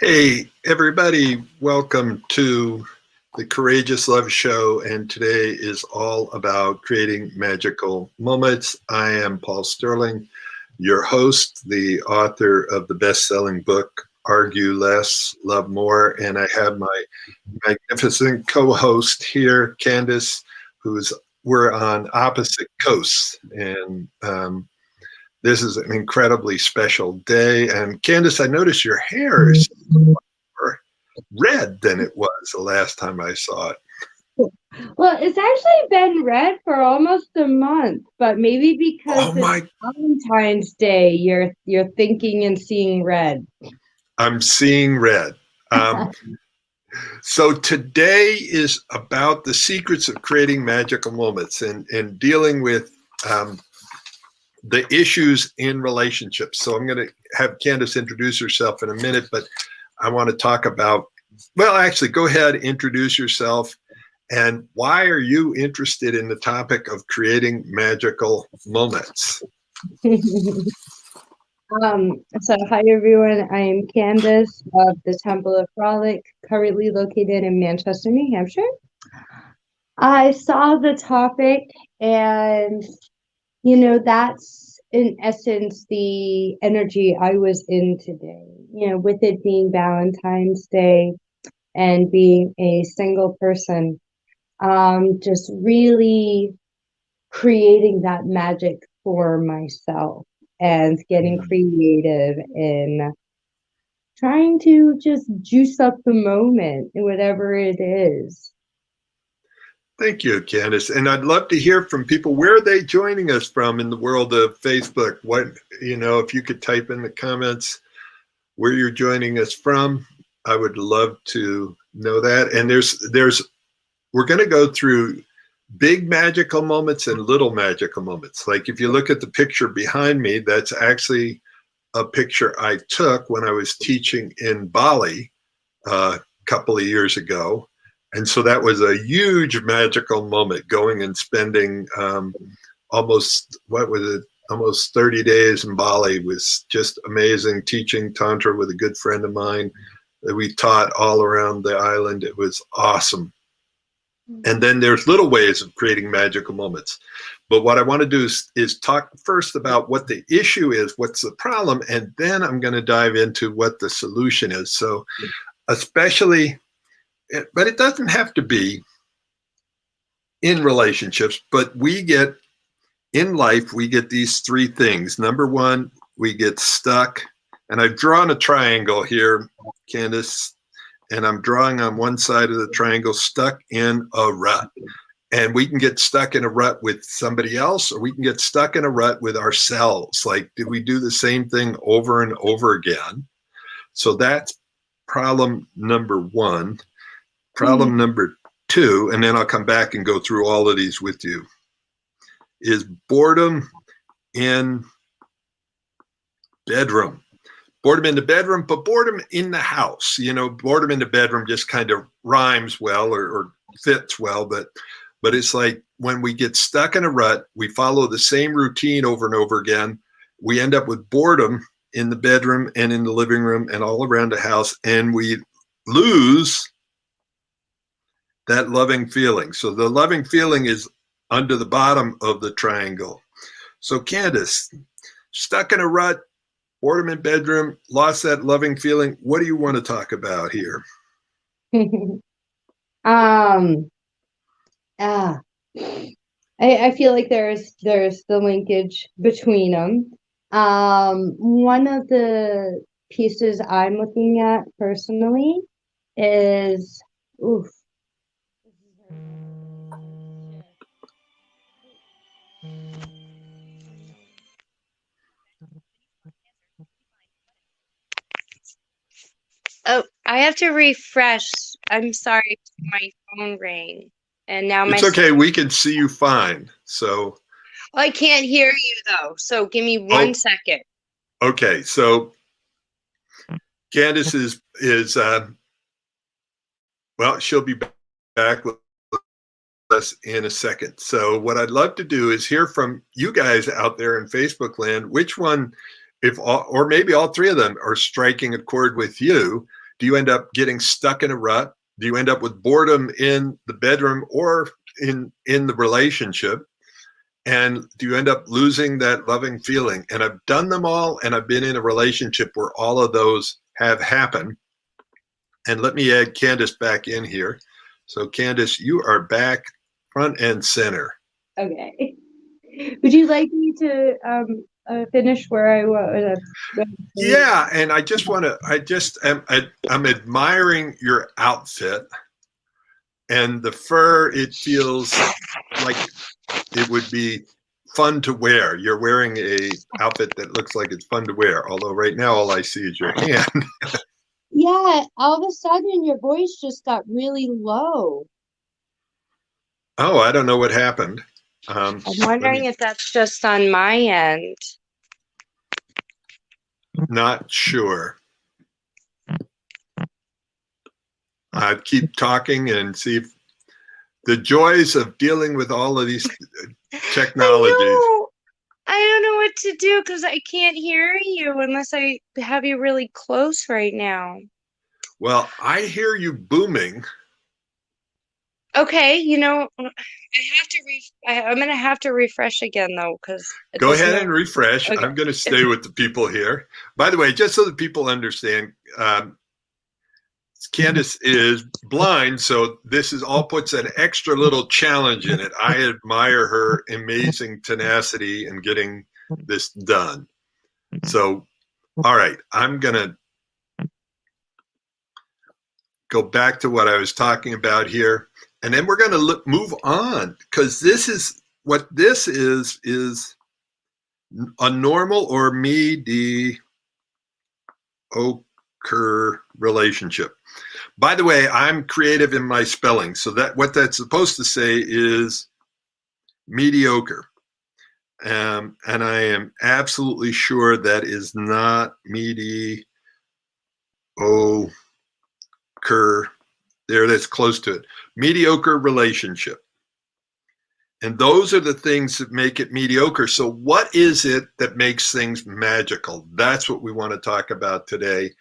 Hey, everybody, welcome to the Courageous Love Show. And today is all about creating magical moments. I am Paul Sterling, your host, the author of the best-selling book, Argue Less, Love More. And I have my magnificent co-host here, Candace, we're on opposite coasts. And this is an incredibly special day. And Candace, I noticed your hair is more red than it was the last time I saw it. Well, it's actually been red for almost a month, but maybe because it's Valentine's Day, you're thinking and seeing red. I'm seeing red. So today is about the secrets of creating magical moments and dealing with the issues in relationships. So I'm going to have Candace introduce herself in a minute, but I want to talk about, well, actually, go ahead, introduce yourself. And why are you interested in the topic of creating magical moments? So hi, everyone. I am Candace of the Temple of Frolic, currently located in Manchester, New Hampshire. I saw the topic and that's in essence the energy I was in today, with it being Valentine's Day and being a single person, just really creating that magic for myself and getting creative in trying to just juice up the moment, whatever it is. Thank you, Candace. And I'd love to hear from people. Where are they joining us from in the world of Facebook? If you could type in the comments where you're joining us from, I would love to know that. And we're going to go through big magical moments and little magical moments. Like if you look at the picture behind me, that's actually a picture I took when I was teaching in Bali a couple of years ago. And so that was a huge magical moment, going and spending almost 30 days in Bali. Was just amazing, teaching Tantra with a good friend of mine that we taught all around the island. It was awesome. And then there's little ways of creating magical moments. But what I want to do is talk first about what the issue is, what's the problem, and then I'm going to dive into what the solution is. So especially, but it doesn't have to be in relationships, but in life, we get these three things. Number one, we get stuck. And I've drawn a triangle here, Candace, and I'm drawing on one side of the triangle, stuck in a rut. And we can get stuck in a rut with somebody else, or we can get stuck in a rut with ourselves. Like, did we do the same thing over and over again? So that's problem number one. Problem number two, and then I'll come back and go through all of these with you, is boredom in bedroom. Boredom in the bedroom, but boredom in the house. Boredom in the bedroom just kind of rhymes well or fits well, but it's like when we get stuck in a rut, we follow the same routine over and over again. We end up with boredom in the bedroom and in the living room and all around the house, and we lose that loving feeling. So the loving feeling is under the bottom of the triangle. So Candace, stuck in a rut, boredom in bedroom, lost that loving feeling. What do you want to talk about here? I feel like there's the linkage between them. One of the pieces I'm looking at personally is Oh, I have to refresh. I'm sorry, my phone rang. And now it's okay. We can see you fine. So I can't hear you though. So give me one second. Okay. So Candace is well, she'll be back with us in a second. So what I'd love to do is hear from you guys out there in Facebook land, which one, or maybe all three of them are striking a chord with you. Do you end up getting stuck in a rut? Do you end up with boredom in the bedroom or in the relationship? And do you end up losing that loving feeling? And I've done them all, and I've been in a relationship where all of those have happened. And let me add Candace back in here. So Candace, you are back front and center. Okay. Would you like me to finish where I was? Yeah, and I'm admiring your outfit and the fur. It feels like it would be fun to wear. You're wearing a outfit that looks like it's fun to wear. Although right now all I see is your hand. Yeah, all of a sudden your voice just got really low. Oh, I don't know what happened. I'm wondering if that's just on my end. Not sure. I'd keep talking and see if the joys of dealing with all of these technologies. I don't know what to do because I can't hear you unless I have you really close right now. Well, I hear you booming. Okay, I'm gonna have to refresh again though, because Go ahead and refresh. Okay. I'm going to stay with the people here. By the way, just so that people understand, Candace is blind, so this is all puts an extra little challenge in it. I admire her amazing tenacity in getting this done. So, all right, I'm going to go back to what I was talking about here, and then we're going to move on, because this is a normal or mediocre relationship. By the way, I'm creative in my spelling, so that what that's supposed to say is mediocre. And I am absolutely sure that is not mediocre. There, that's close to it. Mediocre relationship. And those are the things that make it mediocre. So what is it that makes things magical? That's what we want to talk about today.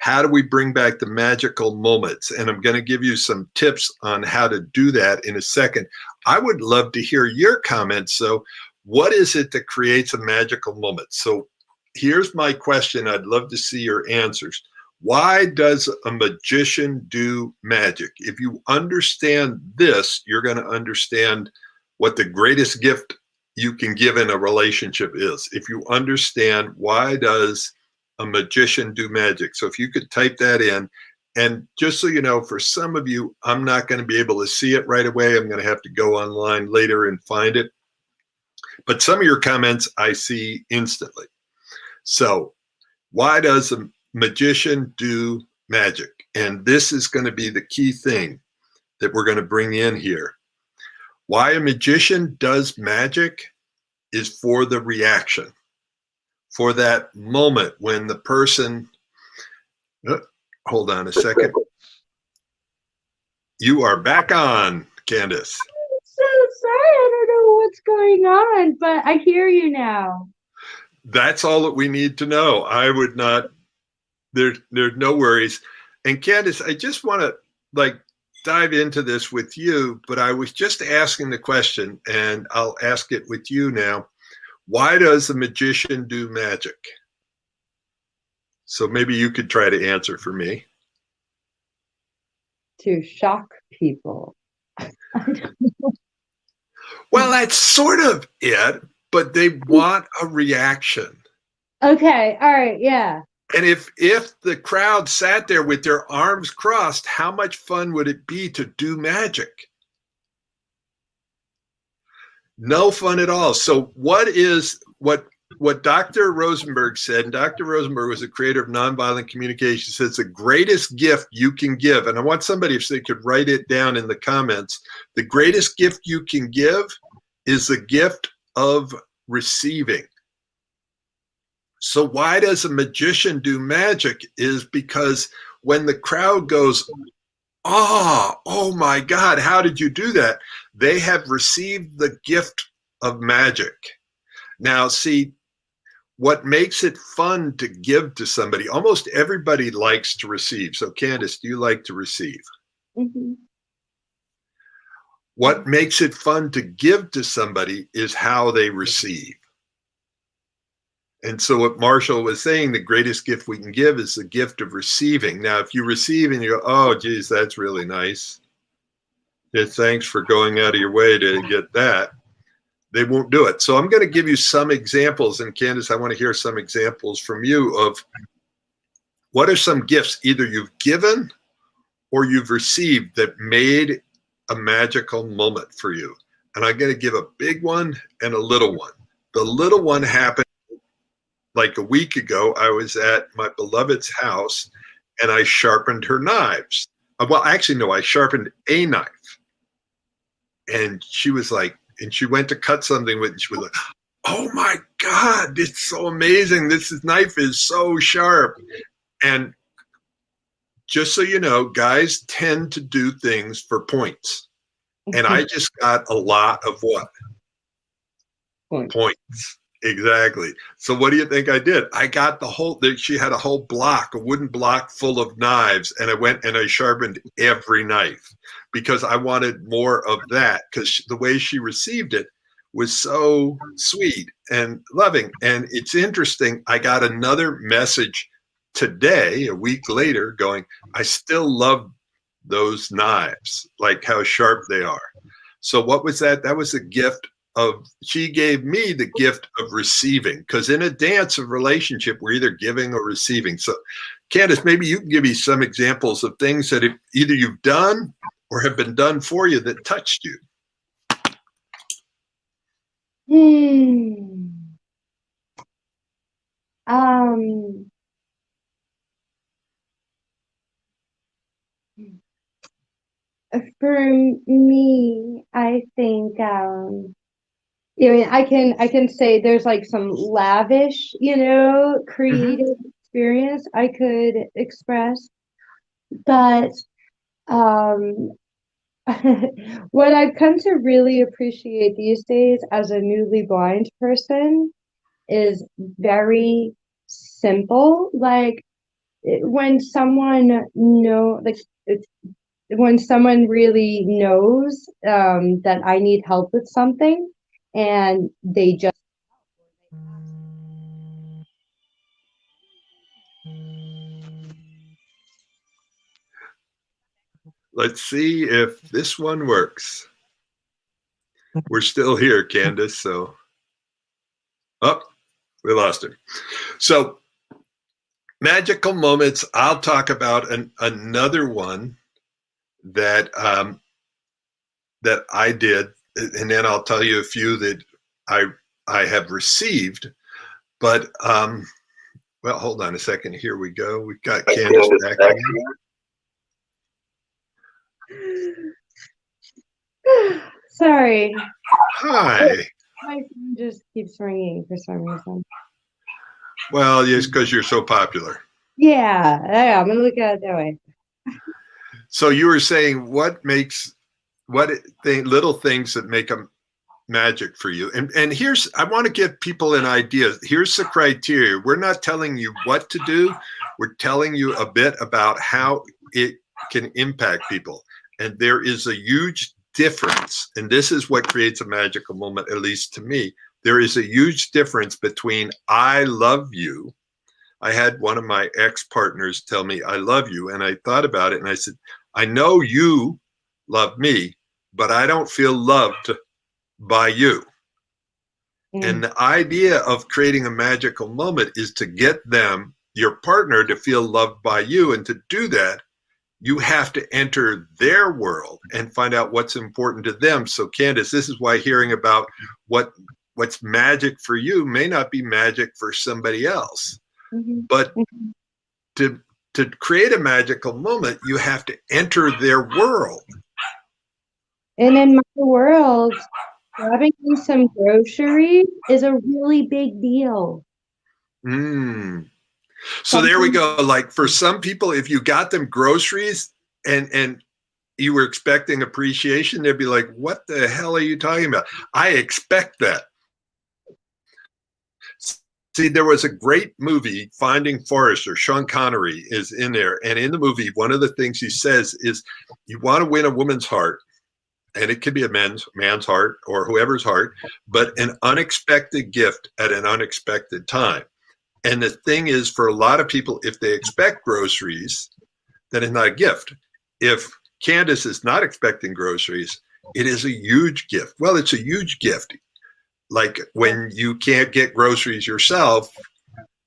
How do we bring back the magical moments? And I'm going to give you some tips on how to do that in a second. I would love to hear your comments. So what is it that creates a magical moment? So here's my question. I'd love to see your answers. Why does a magician do magic? If you understand this, you're going to understand what the greatest gift you can give in a relationship is. If you understand why does a magician do magic. So if you could type that in, and just so you know, for some of you, I'm not going to be able to see it right away. I'm going to have to go online later and find it. But some of your comments I see instantly. So why does a magician do magic? And this is going to be the key thing that we're going to bring in here. Why a magician does magic is for the reaction, for that moment when the person, hold on a second. You are back on, Candace. I'm so sorry, I don't know what's going on, but I hear you now. That's all that we need to know. I would not, there's no worries. And Candace, I just want to dive into this with you, but I was just asking the question, and I'll ask it with you now. Why does a magician do magic? So maybe you could try to answer for me. To shock people. Well, that's sort of it, but they want a reaction. Okay, all right, yeah. And if the crowd sat there with their arms crossed, how much fun would it be to do magic? No fun at all. So what Dr. Rosenberg said, and Dr. Rosenberg was a creator of nonviolent communication, says the greatest gift you can give, and I want somebody, if they could write it down in the comments, the greatest gift you can give is the gift of receiving. So why does a magician do magic is because when the crowd goes, oh my God, how did you do that? They have received the gift of magic. Now, see, what makes it fun to give to somebody? Almost everybody likes to receive. So Candace, do you like to receive? Mm-hmm. What makes it fun to give to somebody is how they receive. And so what Marshall was saying, the greatest gift we can give is the gift of receiving. Now, if you receive and you go, oh, geez, that's really nice. Yeah, thanks for going out of your way to get that. They won't do it. So I'm going to give you some examples. And Candace, I want to hear some examples from you of what are some gifts either you've given or you've received that made a magical moment for you. And I'm going to give a big one and a little one. The little one happened like a week ago. I was at my beloved's house and I sharpened her knives. Well, actually, no, I sharpened a knife. And she was like, and she went to cut something with, and she was like, oh my God, it's so amazing. This knife is so sharp. And just so you know, guys tend to do things for points. And I just got a lot of what? Points. Exactly. So what do you think I did? I got she had a whole block, a wooden block full of knives. And I went and I sharpened every knife because I wanted more of that, because the way she received it was so sweet and loving. And it's interesting. I got another message today, a week later, going, I still love those knives, like how sharp they are. So what was that? That was a gift of, she gave me the gift of receiving, because in a dance of relationship, we're either giving or receiving. So Candace, maybe you can give me some examples of things that either you've done or have been done for you that touched you. For me, I think I can say there's like some lavish, creative experience I could express, but what I've come to really appreciate these days as a newly blind person is very simple. Like when someone when someone really knows that I need help with something, and they just Let's see if this one works. We're still here, Candace. So, we lost her. So, magical moments. I'll talk about another one that that I did, and then I'll tell you a few that I have received. But well, hold on a second. Here we go. We've got Candace back again. Sorry. Hi. My phone just keeps ringing for some reason. Well, yes, because you're so popular. Yeah, I'm gonna look at it that way. So you were saying little things that make them magic for you. And I want to give people an idea. Here's the criteria. We're not telling you what to do. We're telling you a bit about how it can impact people. And there is a huge difference. And this is what creates a magical moment, at least to me. There is a huge difference between I love you. I had one of my ex-partners tell me, I love you. And I thought about it and I said, I know you love me, but I don't feel loved by you. And the idea of creating a magical moment is to get your partner, to feel loved by you. And to do that, you have to enter their world and find out what's important to them. So Candace, this is why hearing about what's magic for you may not be magic for somebody else. But to create a magical moment, you have to enter their world. And in my world, grabbing me some groceries is a really big deal. So there we go. Like for some people, if you got them groceries and you were expecting appreciation, they'd be like, what the hell are you talking about? I expect that. See, there was a great movie, Finding Forrester. Sean Connery is in there. And in the movie, one of the things he says is, you want to win a woman's heart, and it could be a man's heart or whoever's heart, but an unexpected gift at an unexpected time. And the thing is, for a lot of people, if they expect groceries, then it's not a gift. If Candace is not expecting groceries, it is a huge gift. Well, it's a huge gift. Like when you can't get groceries yourself,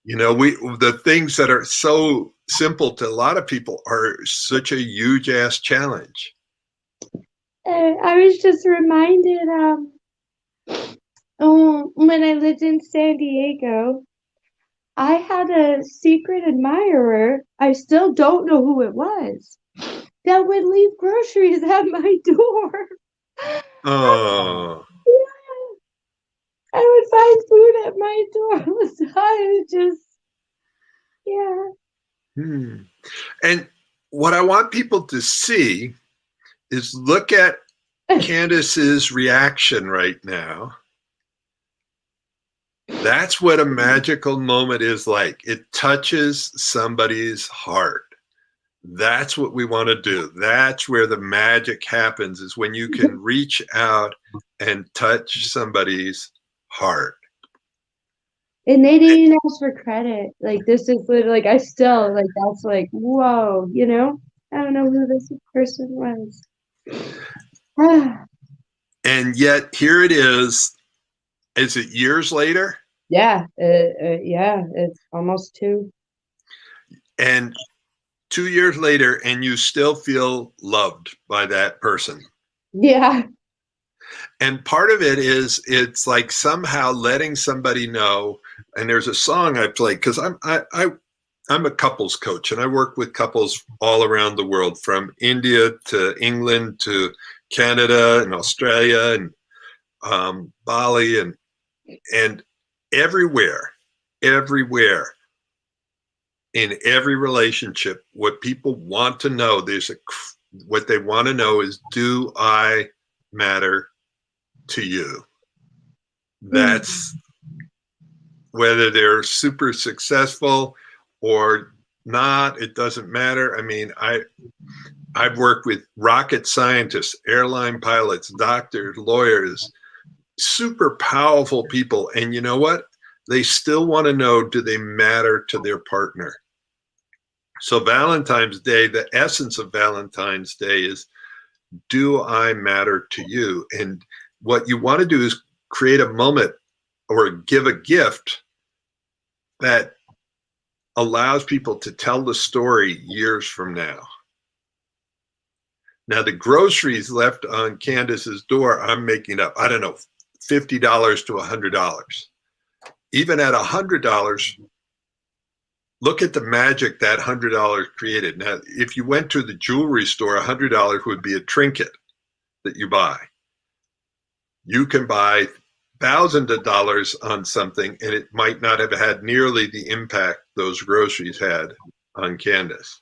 the things that are so simple to a lot of people are such a huge ass challenge. I was just reminded when I lived in San Diego, I had a secret admirer. I still don't know who it was, that would leave groceries at my door. Oh. Yeah. I would find food at my door all the time. Just, yeah. And what I want people to see is look at Candace's reaction right now. That's what a magical moment is like. It touches somebody's heart. That's what we want to do. That's where the magic happens, is when you can reach out and touch somebody's heart. And they didn't even ask for credit. Like, this is literally, like, I still, like, that's like, whoa, I don't know who this person was. And yet here it is. Is it years later? Yeah. Yeah, it's almost 2. And 2 years later, and you still feel loved by that person. Yeah. And part of it is, it's like somehow letting somebody know. And there's a song I play, because I'm a couples coach, and I work with couples all around the world, from India to England to Canada and Australia and Bali and everywhere in every relationship, what people want to know, what they want to know is, do I matter to you? That's whether they're super successful or not, it doesn't matter. I mean, I've worked with rocket scientists, airline pilots, doctors, lawyers, super powerful people. And you know what? They still want to know, do they matter to their partner? So Valentine's Day, the essence of Valentine's Day is, do I matter to you? And what you want to do is create a moment or give a gift that allows people to tell the story years from now. Now, the groceries left on Candace's door, I'm making up, I don't know, $50 to $100. Even at $100, look at the magic that $100 created. Now, if you went to the jewelry store, $100 would be a trinket that you buy. You can buy thousands of dollars on something, and it might not have had nearly the impact those groceries had on Candace.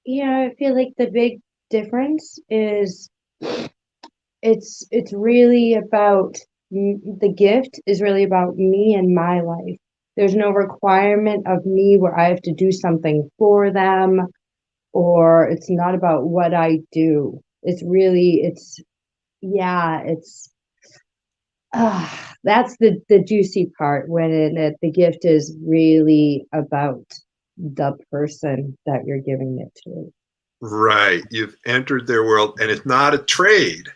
Yeah, I feel like the big difference is it's really about, the gift is really about me and my life. There's no requirement of me where I have to do something for them, or it's not about what I do. It's really, that's the juicy part, when the gift is really about the person that you're giving it to. Right. You've entered their world, and it's not a trade.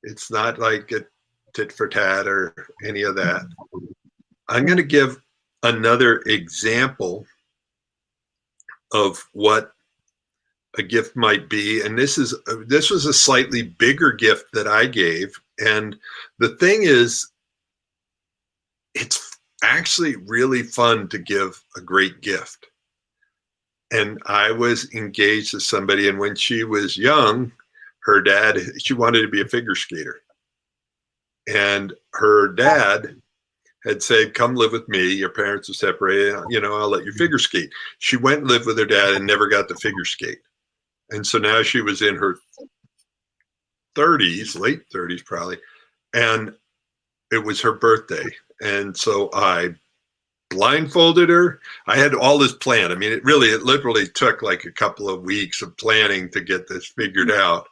It's not like a tit for tat or any of that. I'm going to give another example of what a gift might be. And this was a slightly bigger gift that I gave. And the thing is, it's actually really fun to give a great gift. And I was engaged to somebody, and when she was young, her dad, she wanted to be a figure skater. And her dad had said, come live with me. Your parents are separated. I'll let you figure skate. She went and lived with her dad and never got to figure skate. And so now she was in her 30s, late 30s probably. And it was her birthday. And so I blindfolded her. I had all this planned. I mean, it literally took like a couple of weeks of planning to get this figured out.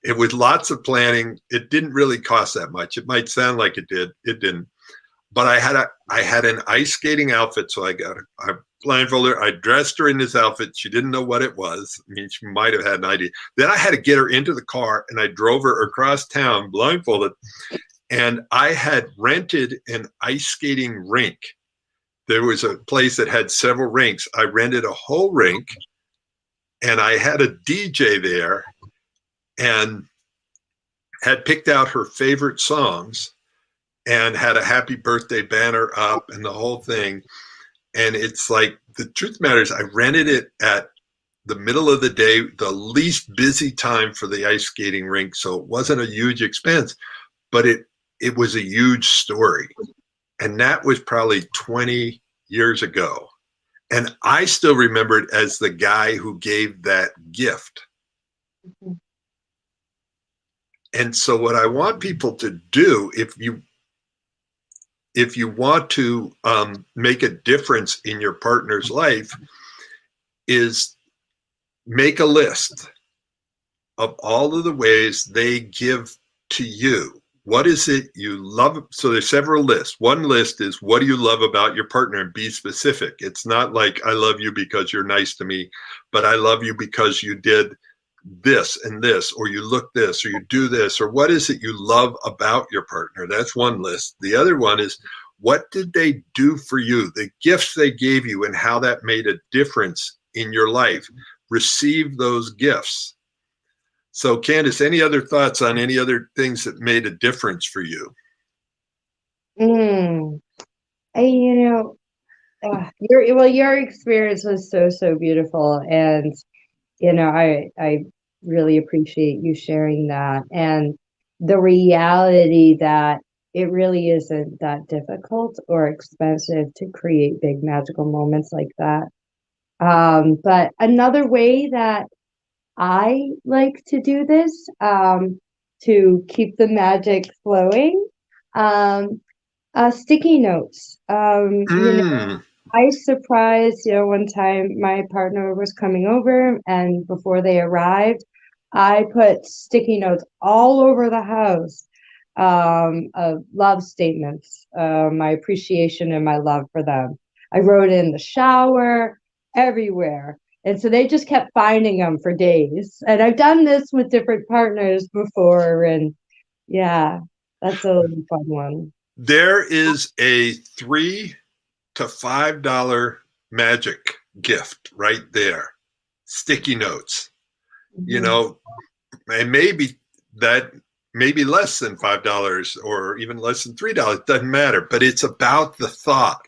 It was lots of planning. It didn't really cost that much. It might sound like it did. It didn't. But I had an ice skating outfit, so I blindfolded her. I dressed her in this outfit. She didn't know what it was. I mean, she might have had an idea. Then I had to get her into the car, and I drove her across town blindfolded. And I had rented an ice skating rink. There was a place that had several rinks. I rented a whole rink, and I had a DJ there, and had picked out her favorite songs, and had a happy birthday banner up and the whole thing. And it's like, the truth matters, I rented it at the middle of the day, the least busy time for the ice skating rink. So it wasn't a huge expense, but it was a huge story. And that was probably 20 years ago. And I still remember it as the guy who gave that gift. Mm-hmm. And so what I want people to do, if you want to make a difference in your partner's life, is make a list of all of the ways they give to you. What is it you love? So there's several lists. One list is, what do you love about your partner? And be specific. It's not like, I love you because you're nice to me, but I love you because you did this and this, or you look this, or you do this, or what is it you love about your partner? That's one list. The other one is, what did they do for you? The gifts they gave you and how that made a difference in your life. Receive those gifts. So Candace, any other thoughts on any other things that made a difference for you? Your experience was so beautiful, and I really appreciate you sharing that, and the reality that it really isn't that difficult or expensive to create big magical moments like that. But another way that I like to do this, to keep the magic flowing, sticky notes. I surprised, one time my partner was coming over, and before they arrived, I put sticky notes all over the house, of love statements, my appreciation and my love for them. I wrote in the shower, everywhere. And so they just kept finding them for days. And I've done this with different partners before. And yeah, that's a really fun one. There is a $3 to $5 magic gift right there. Sticky notes. And maybe less than $5 or even less than $3, doesn't matter, but it's about the thought.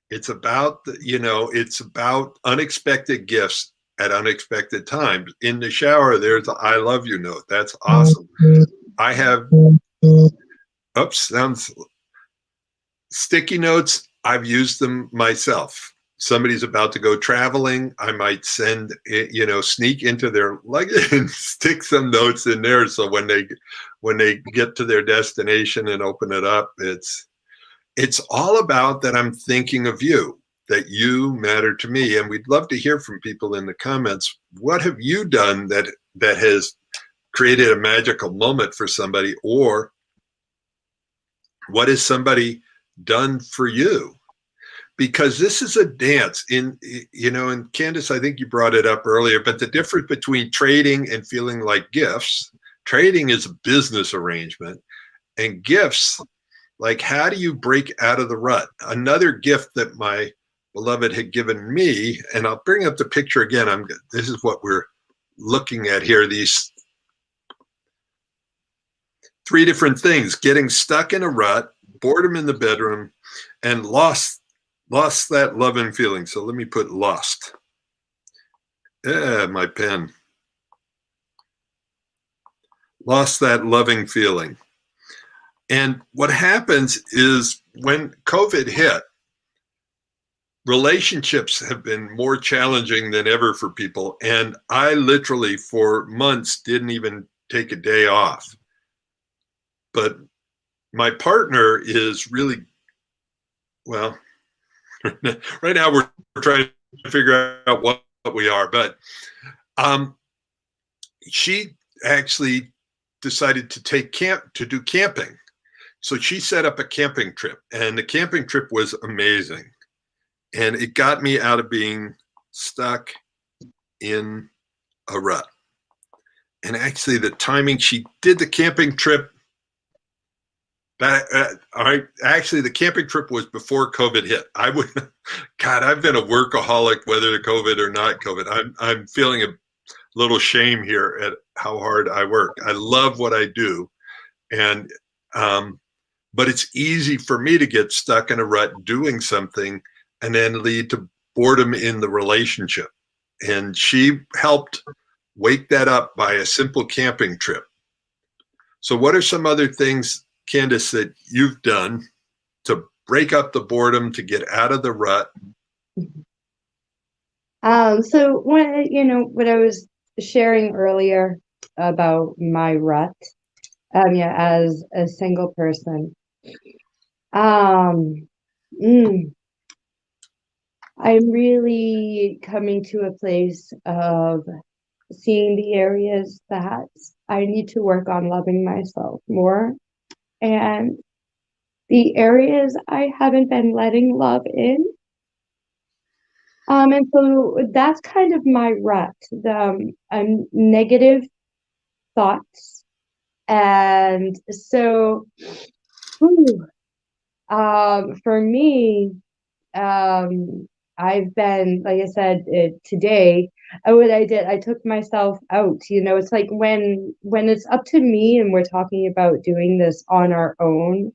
It's about it's about unexpected gifts at unexpected times. In the shower, there's a I love you note. That's awesome. I have sticky notes. I've used them myself. Somebody's about to go traveling, I might send, sneak into their luggage and stick some notes in there. So when they get to their destination and open it up, it's all about that I'm thinking of you, that you matter to me. And we'd love to hear from people in the comments. What have you done that has created a magical moment for somebody, or what has somebody done for you? Because this is a dance and Candace, I think you brought it up earlier, but the difference between trading and feeling like gifts, trading is a business arrangement, and gifts, like, how do you break out of the rut? Another gift that my beloved had given me, and I'll bring up the picture again. This is what we're looking at here. These 3 different things: getting stuck in a rut, boredom in the bedroom, and lost that loving feeling. So let me put lost. Yeah, my pen. Lost that loving feeling. And what happens is when COVID hit, relationships have been more challenging than ever for people. And I literally for months didn't even take a day off. But my partner is really well, right now we're trying to figure out what we are, but she actually decided to do camping. So she set up a camping trip, and the camping trip was amazing. And it got me out of being stuck in a rut. And actually, the timing, she did the camping trip. Actually, the camping trip was before COVID hit. God, I've been a workaholic, whether the COVID or not COVID. I'm feeling a little shame here at how hard I work. I love what I do, and but it's easy for me to get stuck in a rut doing something and then lead to boredom in the relationship. And she helped wake that up by a simple camping trip. So what are some other things, Candace, that you've done to break up the boredom, to get out of the rut? So what I was sharing earlier about my rut, as a single person, I'm really coming to a place of seeing the areas that I need to work on loving myself more, and the areas I haven't been letting love in. And so that's kind of my rut, the negative thoughts. And so, for me, I've been, like I said, today, what I did, I took myself out. It's like when it's up to me and we're talking about doing this on our own,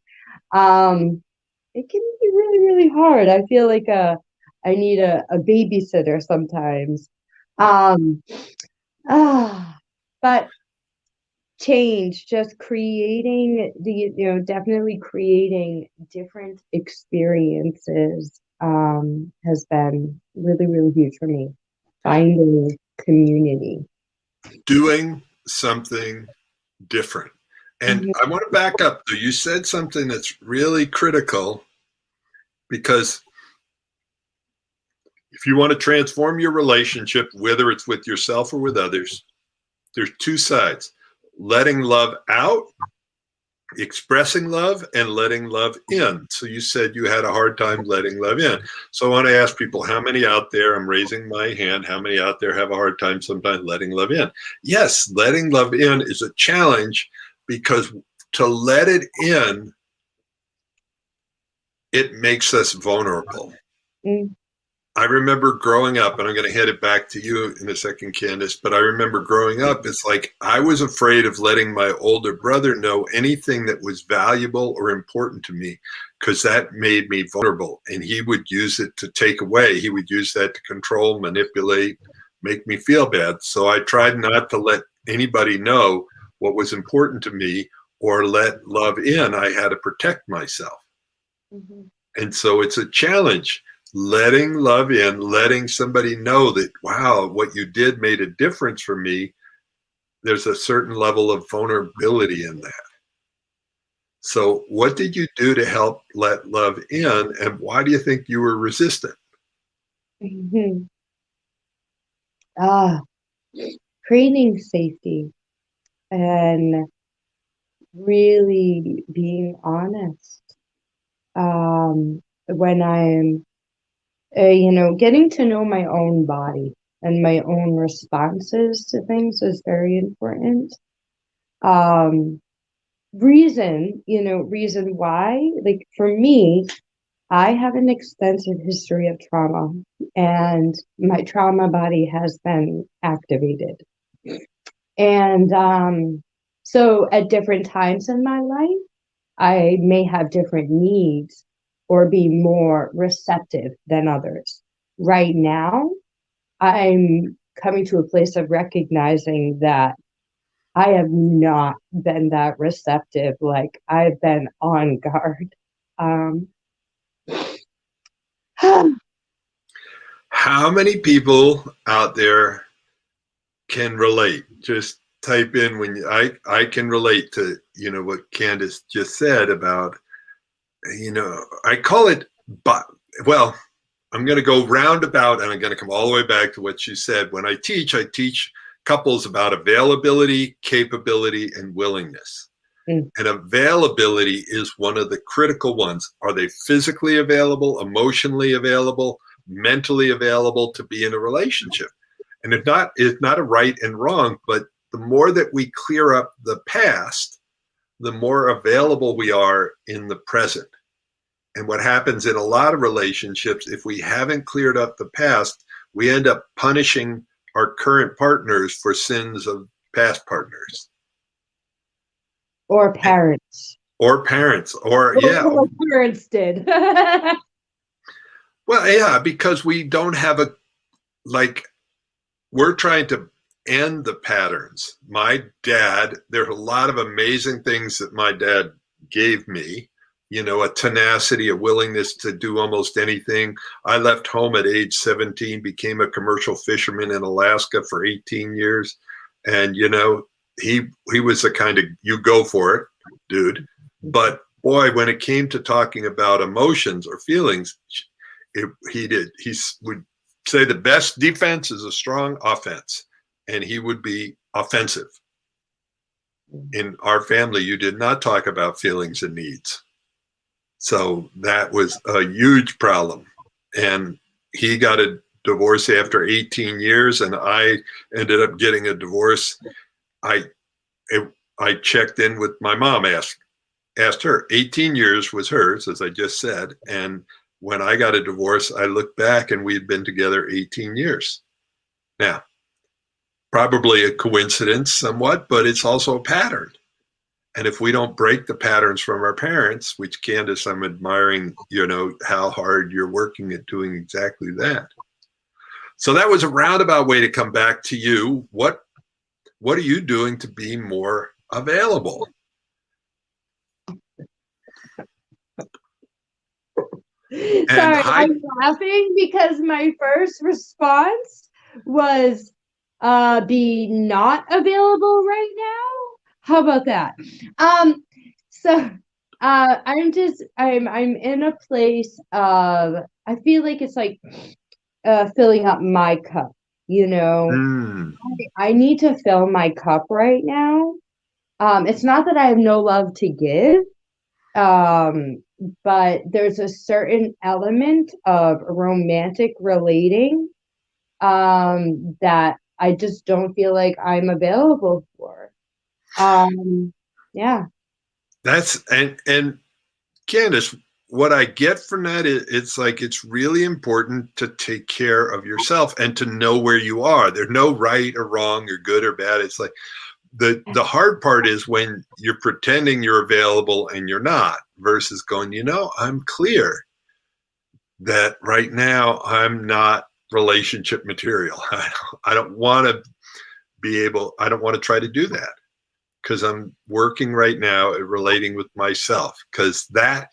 it can be really, really hard. I feel like I need a babysitter sometimes. Um, but change, just creating definitely creating different experiences, has been really, really huge for me. Finding community. Doing something different. And I want to back up, though. You said something that's really critical, because if you want to transform your relationship, whether it's with yourself or with others, there's two sides: letting love out, expressing love, and letting love in. So you said you had a hard time letting love in. So I want to ask people, how many out there, I'm raising my hand, how many out there have a hard time sometimes letting love in? Yes, letting love in is a challenge, because to let it in, it makes us vulnerable. I remember growing up, and I'm going to hand it back to you in a second, Candace, but I remember growing up, it's like I was afraid of letting my older brother know anything that was valuable or important to me, because that made me vulnerable, and he would use it to take away. He would use that to control, manipulate, make me feel bad. So I tried not to let anybody know what was important to me or let love in. I had to protect myself. And so it's a challenge. Letting love in, letting somebody know that, wow, what you did made a difference for me. There's a certain level of vulnerability in that. So what did you do to help let love in, and why do you think you were resistant? Creating safety and really being honest. When I'm getting to know my own body and my own responses to things is very important. Reason why, like for me, I have an extensive history of trauma, and my trauma body has been activated. And so at different times in my life, I may have different needs or be more receptive than others. Right now, I'm coming to a place of recognizing that I have not been that receptive. Like, I've been on guard. How many people out there can relate? Just type in when I can relate to what Candace just said about, I call it but, well, I'm going to go roundabout and I'm going to come all the way back to what you said. When I teach couples about availability, capability, and willingness. Mm. And availability is one of the critical ones. Are they physically available, emotionally available, mentally available to be in a relationship? And it's not a right and wrong, but the more that we clear up the past, the more available we are in the present. And what happens in a lot of relationships, if we haven't cleared up the past, we end up punishing our current partners for sins of past partners. Or parents. Or parents, or yeah. Or parents did. Well, yeah, because we don't have we're trying to end the patterns. My dad, there's a lot of amazing things that my dad gave me, a tenacity, a willingness to do almost anything. I left home at age 17, became a commercial fisherman in Alaska for 18 years. And, he was the kind of, you go for it, dude. But boy, when it came to talking about emotions or feelings, he would say the best defense is a strong offense, and he would be offensive. In our family, you did not talk about feelings and needs. So that was a huge problem. And he got a divorce after 18 years, and I ended up getting a divorce. I checked in with my mom, asked her. 18 years was hers, as I just said. And when I got a divorce, I looked back and we had been together 18 years. Now, probably a coincidence somewhat, but it's also a pattern. And if we don't break the patterns from our parents, which Candace, I'm admiring, how hard you're working at doing exactly that. So that was a roundabout way to come back to you. What are you doing to be more available? Sorry, I'm laughing because my first response was be not available right now. How about that? So I'm in a place of, I feel like it's like filling up my cup, I need to fill my cup right now. It's not that I have no love to give, but there's a certain element of romantic relating that I just don't feel like I'm available for. Yeah. That's and Candace, what I get from that is it's really important to take care of yourself and to know where you are. There's no right or wrong or good or bad. It's like the hard part is when you're pretending you're available and you're not, versus going, I'm clear that right now I'm not relationship material. I don't want to try to do that, because I'm working right now at relating with myself, because that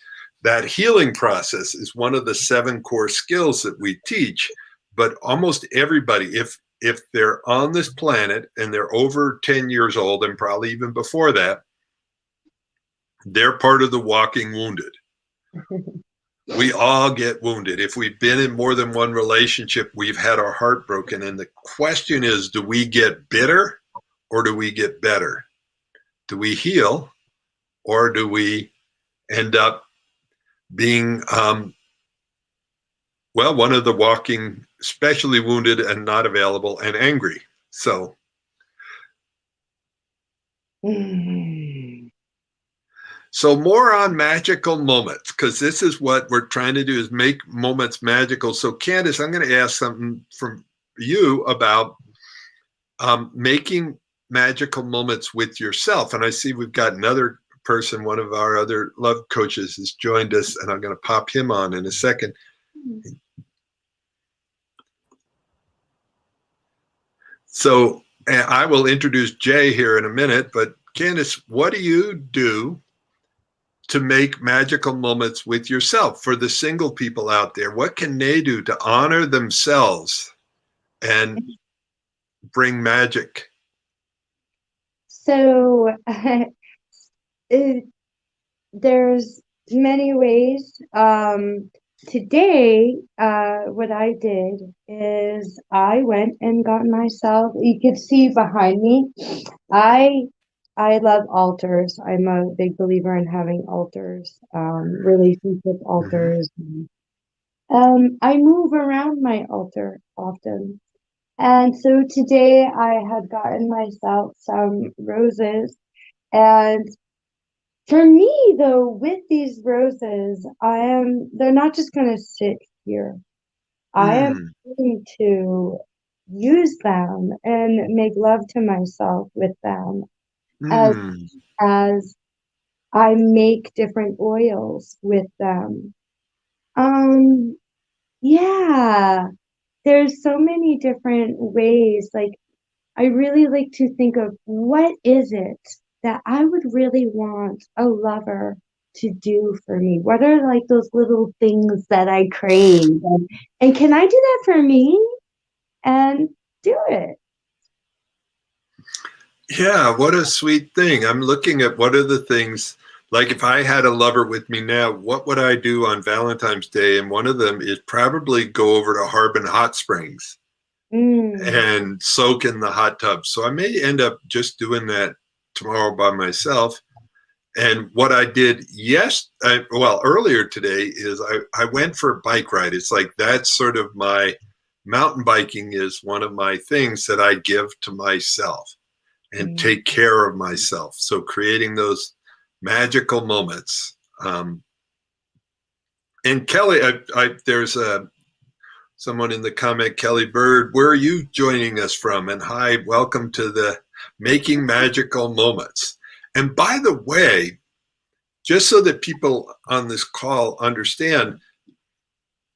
healing process is one of the 7 core skills that we teach. But almost everybody, if they're on this planet and they're over 10 years old, and probably even before that, they're part of the walking wounded. We all get wounded. If we've been in more than one relationship, we've had our heart broken. And the question is, do we get bitter or do we get better? Do we heal, or do we end up being, one of the walking, especially wounded and not available and angry? So. So more on magical moments, because this is what we're trying to do, is make moments magical. So Candace, I'm going to ask something from you about making magical moments with yourself. And I see we've got another person, one of our other love coaches has joined us, and I'm going to pop him on in a second. So I will introduce Jay here in a minute, but Candace, what do you do to make magical moments with yourself? For the single people out there, what can they do to honor themselves and bring magic? So there's many ways. today, what I did is I went and got myself, you can see behind me, I I love altars. I'm a big believer in having altars, relationship Mhm. altars. I move around my altar often. And so today I had gotten myself some roses. And for me, though, with these roses, they're not just going to sit here. I am Mm, going to use them and make love to myself with them as mm, as I make different oils with them. Um, yeah, there's so many different ways. Like, I really like to think of what is it that I would really want a lover to do for me? What are like those little things that I crave? And can I do that for me? And do it. yeah, what a sweet thing. I'm looking at what are the things, like if I had a lover with me now, what would I do on Valentine's Day? And one of them is probably go over to Harbin Hot Springs Mm, and soak in the hot tub. So I may end up just doing that tomorrow by myself. And what I did earlier today is I went for a bike ride. It's like that's sort of my mountain biking is one of my things that I give to myself and mm, take care of myself. So creating those magical moments. And Kelly, there's someone in the comment, Kelly Bird, where are you joining us from? And hi, welcome to the Making Magical Moments. And by the way, just so that people on this call understand,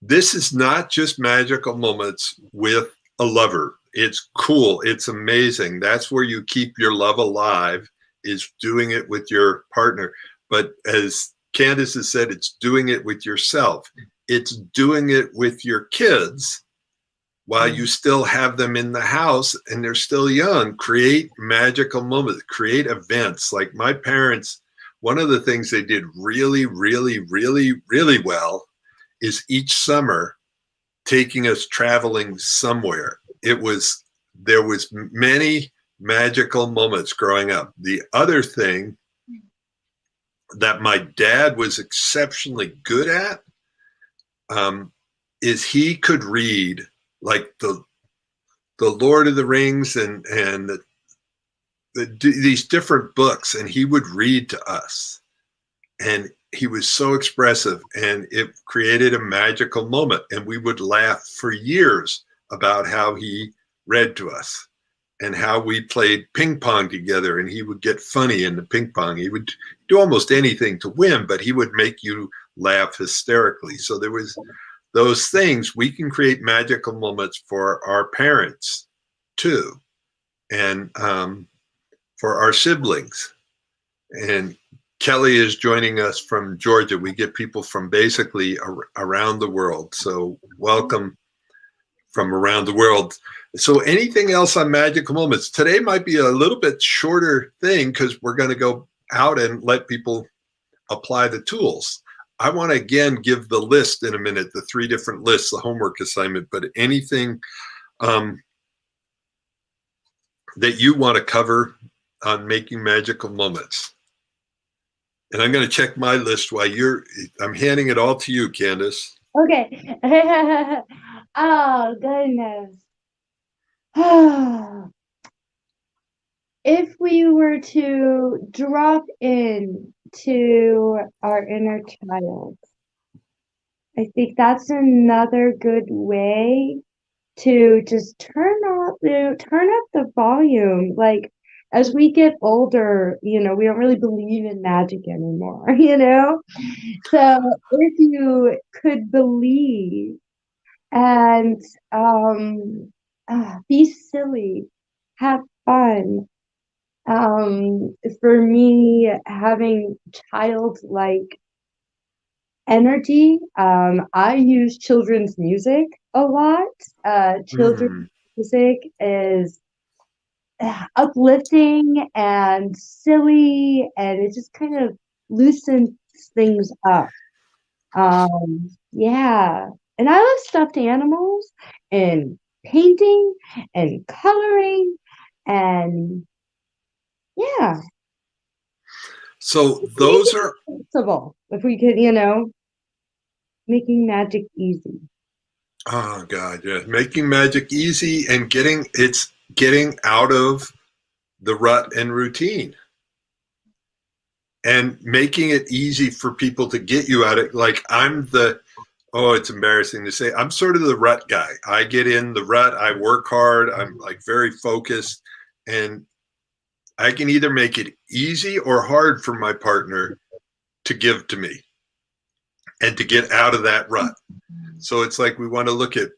this is not just magical moments with a lover. It's cool. It's amazing. That's where you keep your love alive, is doing it with your partner. But as Candace has said, it's doing it with yourself. It's doing it with your kids while you mm, still have them in the house and they're still young. Create magical moments, create events. Like my parents, one of the things they did really, really, really, really well is each summer taking us traveling somewhere. There was many magical moments growing up. The other thing that my dad was exceptionally good at um, is he could read like the Lord of the Rings and these different books, and he would read to us. And he was so expressive, and it created a magical moment. And we would laugh for years about how he read to us and how we played ping pong together. And he would get funny in the ping pong. He would do almost anything to win, but he would make you laugh hysterically. So there was those things. We can create magical moments for our parents too, and for our siblings. And Kelly is joining us from Georgia. We get people from basically around the world. So welcome from around the world. So anything else on magical moments? Today might be a little bit shorter thing because we're going to go out and let people apply the tools. I want to again give the list in a minute, the 3 different lists, the homework assignment, but anything that you want to cover on making magical moments. And I'm going to check my list while I'm handing it all to you, Candace. okay. Oh, goodness. If we were to drop in to our inner child, I think that's another good way to just turn up the volume. Like as we get older, we don't really believe in magic anymore, So if you could believe and be silly, have fun. For me, having childlike energy, I use children's music a lot. Children's Mm, music is uplifting and silly, and it just kind of loosens things up. Um, Yeah. And I love stuffed animals and painting and coloring and yeah. So Make those it are, possible if we could, making magic easy. oh God, yeah, making magic easy and getting out of the rut and routine and making it easy for people to get you out of. Like oh, it's embarrassing to say, I'm sort of the rut guy. I get in the rut, I work hard, I'm like very focused, and I can either make it easy or hard for my partner to give to me and to get out of that rut. So it's like we want to look at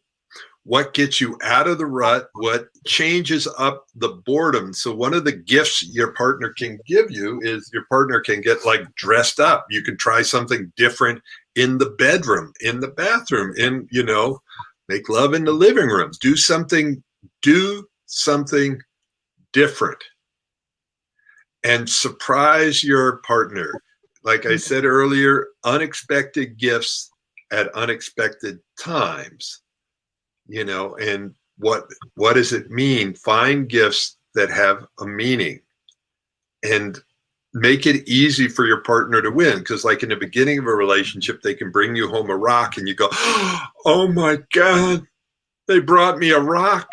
what gets you out of the rut, what changes up the boredom. So one of the gifts your partner can give you is your partner can get like dressed up. You can try something different in the bedroom, in the bathroom, make love in the living room. Do something different and surprise your partner. Like I said earlier, unexpected gifts at unexpected times. And what does it mean? Find gifts that have a meaning and make it easy for your partner to win. Because like in the beginning of a relationship, they can bring you home a rock and you go, oh my God, they brought me a rock.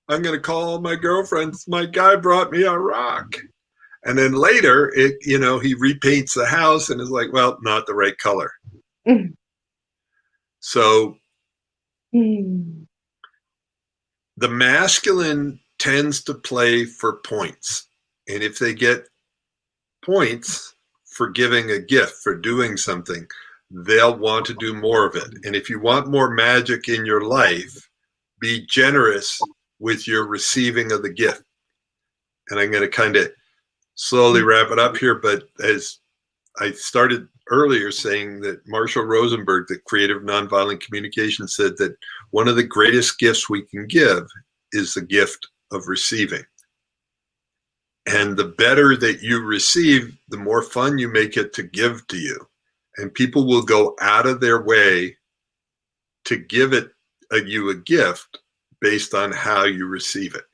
I'm going to call my girlfriends. My guy brought me a rock. And then later, he repaints the house and is like, well, not the right color. So the masculine tends to play for points. And if they get points for giving a gift, for doing something, they'll want to do more of it. And if you want more magic in your life, be generous with your receiving of the gift. And I'm going to kind of slowly wrap it up here. But as I started earlier saying that Marshall Rosenberg, the creator of nonviolent communication, said that one of the greatest gifts we can give is the gift of receiving. And the better that you receive, the more fun you make it to give to you. And people will go out of their way to give you a gift based on how you receive it.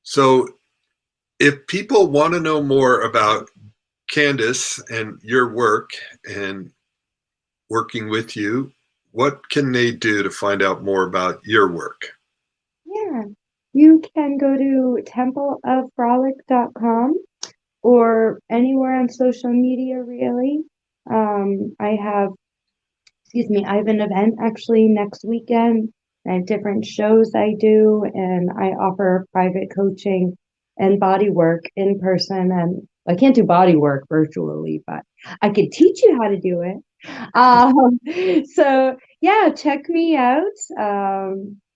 So if people want to know more about Candace and your work and working with you, what can they do to find out more about your work? Yeah, you can go to templeoffrolic.com or anywhere on social media, really. I have an event actually next weekend. I have different shows I do, and I offer private coaching and body work in person. And I can't do body work virtually, but I could teach you how to do it. So yeah, check me out.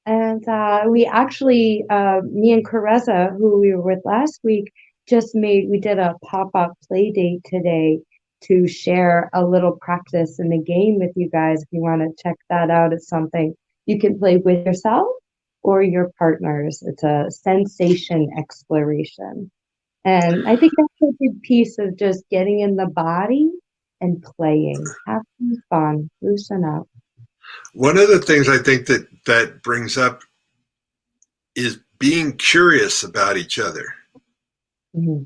And we actually, me and Caressa, who we were with last week, we did a pop-up play date today to share a little practice in the game with you guys. If you want to check that out, it's something you can play with yourself or your partners. It's a sensation exploration. And I think that's a big piece of just getting in the body and playing, having fun, loosen up. One of the things I think that brings up is being curious about each other. Mm-hmm.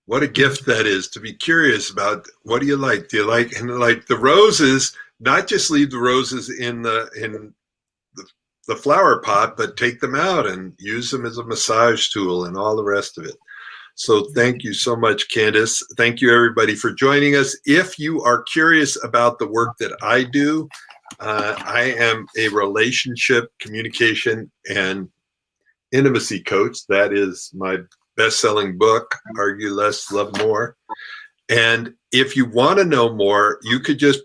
What a gift that is, to be curious about what do you like? Do you like, and like the roses, not just leave the roses in the flower pot, but take them out and use them as a massage tool and all the rest of it. So thank you so much, Candace. Thank you, everybody, for joining us. If you are curious about the work that I do, I am a relationship, communication, and intimacy coach. That is my best-selling book, Argue Less, Love More. And if you want to know more, you could just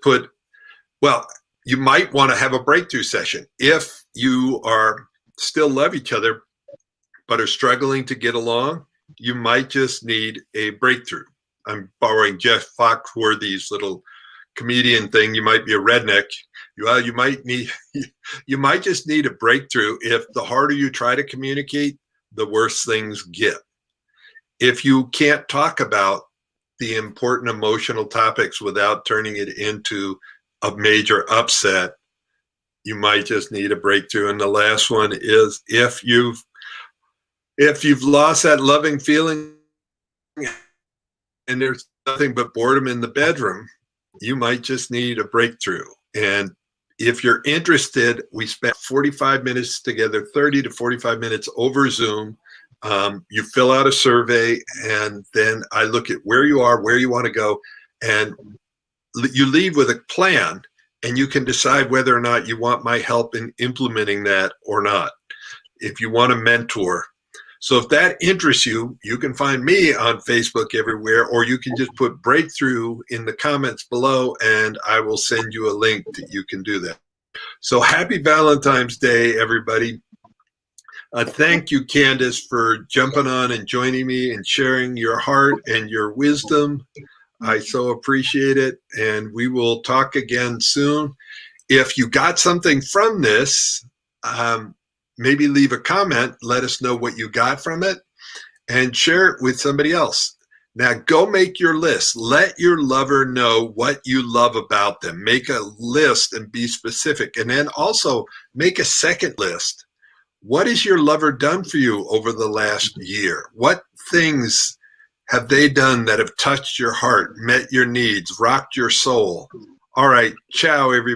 you might want to have a breakthrough session. If you still love each other, but are struggling to get along, you might just need a breakthrough. I'm borrowing Jeff Foxworthy's little comedian thing. You might be a redneck. You might just need a breakthrough. If the harder you try to communicate, the worse things get. if you can't talk about the important emotional topics without turning it into a major upset, you might just need a breakthrough. And the last one is if you've lost that loving feeling and there's nothing but boredom in the bedroom, you might just need a breakthrough. And if you're interested, we spent 45 minutes together, 30 to 45 minutes over Zoom. You fill out a survey, and then I look at where you are, where you want to go, and you leave with a plan, and you can decide whether or not you want my help in implementing that or not, if you want a mentor. So if that interests you, you can find me on Facebook everywhere, or you can just put breakthrough in the comments below, and I will send you a link that you can do that. So happy Valentine's Day, everybody. Thank you, Candace, for jumping on and joining me and sharing your heart and your wisdom. I so appreciate it, and we will talk again soon. If you got something from this, maybe leave a comment, let us know what you got from it, and share it with somebody else. Now go make your list. Let your lover know what you love about them. Make a list and be specific. And then also make a second list. What has your lover done for you over the last year? What things have they done that have touched your heart, met your needs, rocked your soul? All right. Ciao, everybody.